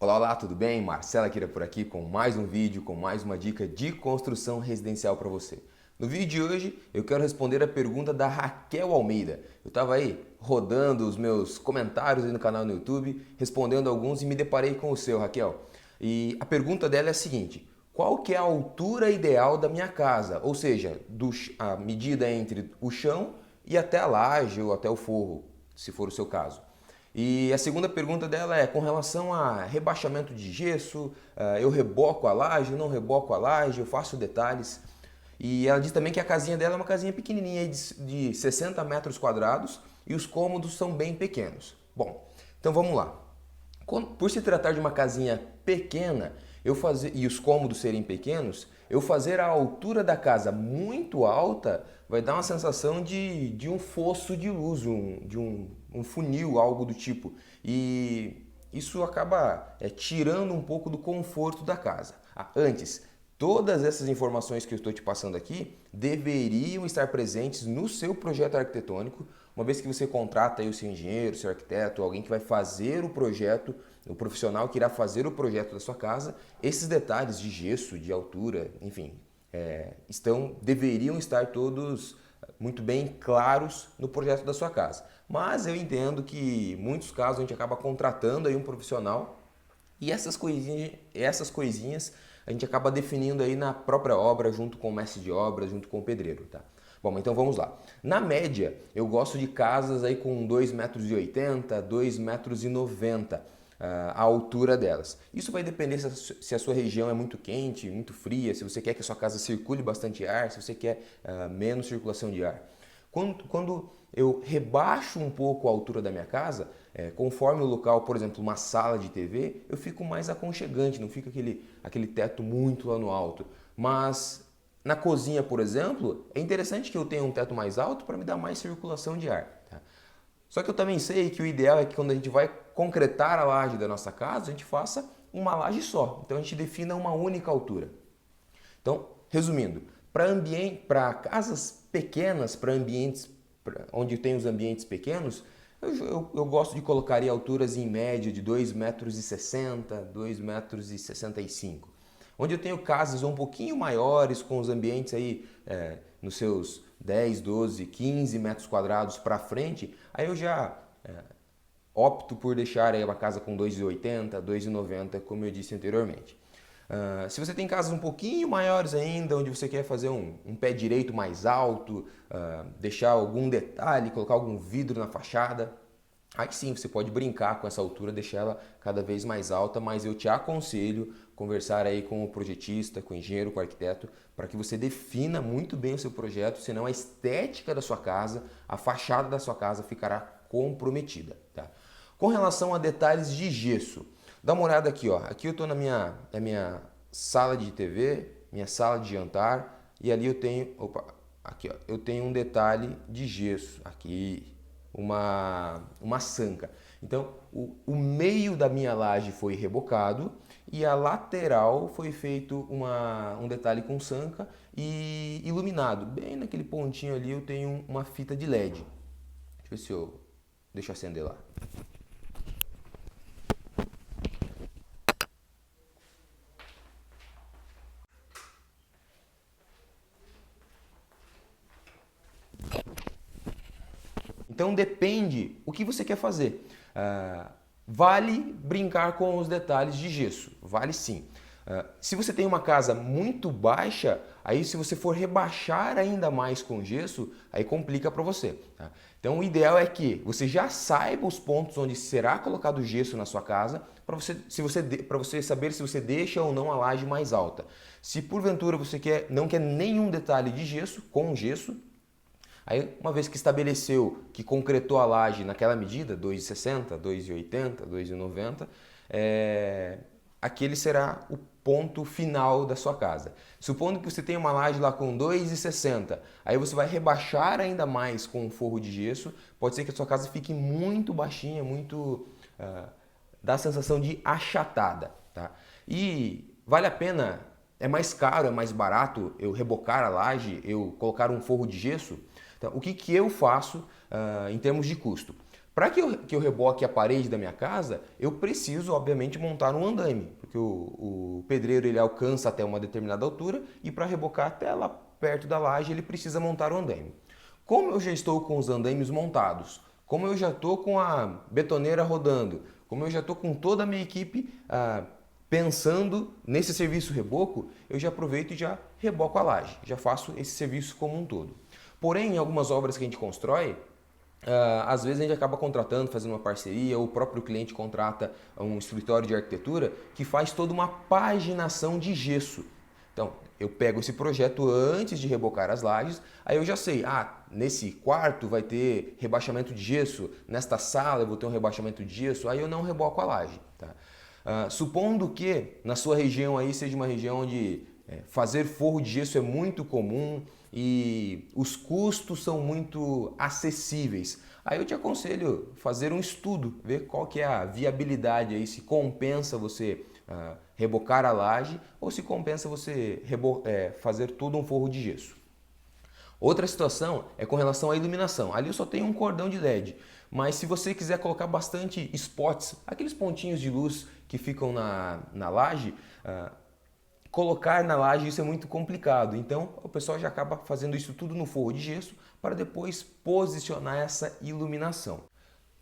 Olá, olá, tudo bem? Marcela Kira por aqui com mais um vídeo, com mais uma dica de construção residencial para você. No vídeo de hoje eu quero responder a pergunta da Raquel Almeida. Eu estava aí rodando os meus comentários aí no canal no YouTube, respondendo alguns e me deparei com o seu, Raquel. E a pergunta dela é a seguinte: qual que é a altura ideal da minha casa? Ou seja, a medida entre o chão e até a laje ou até o forro, se for o seu caso. E a segunda pergunta dela é com relação a rebaixamento de gesso, eu reboco a laje, não reboco a laje, eu faço detalhes. E ela diz também que a casinha dela é uma casinha pequenininha de 60 metros quadrados e os cômodos são bem pequenos. Bom, então vamos lá. Por se tratar de uma casinha pequena e os cômodos serem pequenos, eu fazer a altura da casa muito alta vai dar uma sensação de um fosso de luz, de um funil, algo do tipo. E isso acaba tirando um pouco do conforto da casa. Antes, todas essas informações que eu estou te passando aqui deveriam estar presentes no seu projeto arquitetônico, uma vez que você contrata aí o seu engenheiro, o seu arquiteto, alguém que vai fazer o projeto, o profissional que irá fazer o projeto da sua casa. Esses detalhes de gesso, de altura, enfim, deveriam estar todos muito bem claros no projeto da sua casa. Mas eu entendo que em muitos casos a gente acaba contratando aí um profissional e essas coisinhas a gente acaba definindo aí na própria obra, junto com o mestre de obra, junto com o pedreiro, tá? Bom, então vamos lá. Na média, eu gosto de casas aí com 2,80 m, 2,90 m a altura delas. Isso vai depender se a sua região é muito quente, muito fria, se você quer que a sua casa circule bastante ar, se você quer menos circulação de ar. Quando eu rebaixo um pouco a altura da minha casa, conforme o local, por exemplo, uma sala de TV, eu fico mais aconchegante, não fica aquele teto muito lá no alto. Mas na cozinha, por exemplo, é interessante que eu tenha um teto mais alto para me dar mais circulação de ar. Tá? Só que eu também sei que o ideal é que quando a gente vai concretar a laje da nossa casa, a gente faça uma laje só. Então a gente defina uma única altura. Então, resumindo, para casas pequenas, para ambientes onde tem os ambientes pequenos, eu gosto de colocar alturas em média de 2,60 m, 2,65 m. Onde eu tenho casas um pouquinho maiores, com os ambientes aí nos seus 10, 12, 15 metros quadrados para frente, aí eu já opto por deixar aí uma casa com 2,80 m, 2,90 m, como eu disse anteriormente. Se você tem casas um pouquinho maiores ainda, onde você quer fazer um pé direito mais alto, deixar algum detalhe, colocar algum vidro na fachada, aí sim você pode brincar com essa altura, deixar ela cada vez mais alta, mas eu te aconselho conversar aí com o projetista, com o engenheiro, com o arquiteto, para que você defina muito bem o seu projeto, senão a estética da sua casa, a fachada da sua casa ficará comprometida. Tá? Com relação a detalhes de gesso, dá uma olhada aqui, ó. Aqui eu estou na minha sala de TV, minha sala de jantar, e ali eu tenho, aqui ó, eu tenho um detalhe de gesso, aqui uma sanca. Então o meio da minha laje foi rebocado e a lateral foi feito um detalhe com sanca e iluminado. Bem naquele pontinho ali eu tenho uma fita de LED. Deixa eu ver se eu deixo acender lá. Então depende o que você quer fazer. Vale brincar com os detalhes de gesso, vale sim. Se você tem uma casa muito baixa, aí se você for rebaixar ainda mais com gesso, aí complica para você. Tá? Então o ideal é que você já saiba os pontos onde será colocado gesso na sua casa, para você saber se você deixa ou não a laje mais alta. Se porventura você não quer nenhum detalhe de gesso, com gesso, aí, uma vez que estabeleceu, que concretou a laje naquela medida, 2,60, 2,80, 2,90, aquele será o ponto final da sua casa. Supondo que você tem uma laje lá com 2,60, aí você vai rebaixar ainda mais com um forro de gesso, pode ser que a sua casa fique muito baixinha, dá a sensação de achatada. Tá? E vale a pena, é mais caro, é mais barato eu rebocar a laje, eu colocar um forro de gesso. Então, o que eu faço em termos de custo? Para que eu reboque a parede da minha casa, eu preciso, obviamente, montar um andaime, porque o pedreiro ele alcança até uma determinada altura e para rebocar até lá perto da laje ele precisa montar o andaime. Como eu já estou com os andaimes montados, como eu já estou com a betoneira rodando, como eu já estou com toda a minha equipe pensando nesse serviço reboco, eu já aproveito e já reboco a laje, já faço esse serviço como um todo. Porém, em algumas obras que a gente constrói, às vezes a gente acaba contratando, fazendo uma parceria, ou o próprio cliente contrata um escritório de arquitetura que faz toda uma paginação de gesso. Então, eu pego esse projeto antes de rebocar as lajes, aí eu já sei, nesse quarto vai ter rebaixamento de gesso, nesta sala eu vou ter um rebaixamento de gesso, aí eu não reboco a laje. Tá? Supondo que na sua região aí seja uma região onde fazer forro de gesso é muito comum e os custos são muito acessíveis. Aí eu te aconselho fazer um estudo, ver qual que é a viabilidade aí, se compensa você rebocar a laje ou se compensa você fazer todo um forro de gesso. Outra situação é com relação à iluminação. Ali eu só tenho um cordão de LED, mas se você quiser colocar bastante spots, aqueles pontinhos de luz que ficam na laje, colocar na laje isso é muito complicado. Então o pessoal já acaba fazendo isso tudo no forro de gesso para depois posicionar essa iluminação.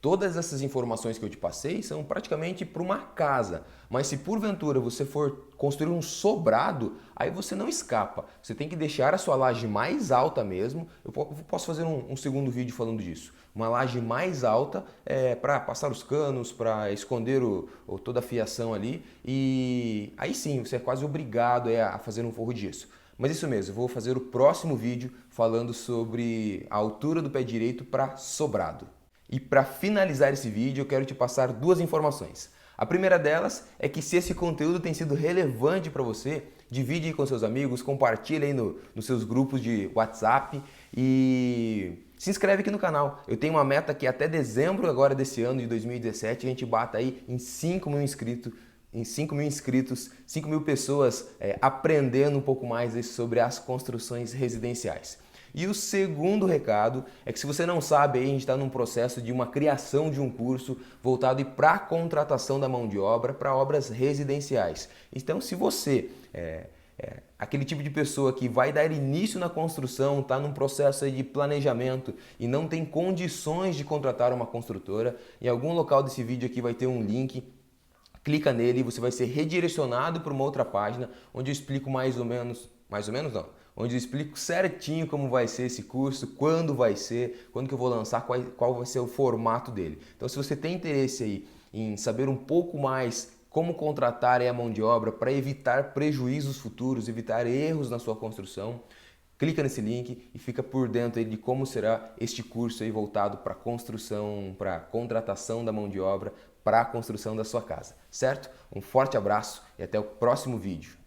Todas essas informações que eu te passei são praticamente para uma casa, mas se porventura você for construir um sobrado, aí você não escapa. Você tem que deixar a sua laje mais alta mesmo. Eu posso fazer um segundo vídeo falando disso. Uma laje mais alta para passar os canos, para esconder toda a fiação ali. E aí sim, você é quase obrigado a fazer um forro de gesso. Mas isso mesmo, eu vou fazer o próximo vídeo falando sobre a altura do pé direito para sobrado. E para finalizar esse vídeo, eu quero te passar duas informações. A primeira delas é que se esse conteúdo tem sido relevante para você, divide aí com seus amigos, compartilha aí nos seus grupos de WhatsApp e se inscreve aqui no canal. Eu tenho uma meta que até dezembro agora desse ano de 2017 a gente bata aí em 5 mil inscritos. 5 mil pessoas aprendendo um pouco mais sobre as construções residenciais. E o segundo recado é que se você não sabe, aí a gente está num processo de uma criação de um curso voltado para a contratação da mão de obra para obras residenciais. Então, se você aquele tipo de pessoa que vai dar início na construção, está num processo de planejamento e não tem condições de contratar uma construtora, em algum local desse vídeo aqui vai ter um link. Clica nele e você vai ser redirecionado para uma outra página onde eu explico mais ou menos não, onde eu explico certinho como vai ser esse curso, quando vai ser, quando que eu vou lançar, qual vai ser o formato dele. Então se você tem interesse aí em saber um pouco mais como contratar a mão de obra para evitar prejuízos futuros, evitar erros na sua construção, clica nesse link e fica por dentro aí de como será este curso aí voltado para construção, para contratação da mão de obra, para a construção da sua casa, certo? Um forte abraço e até o próximo vídeo.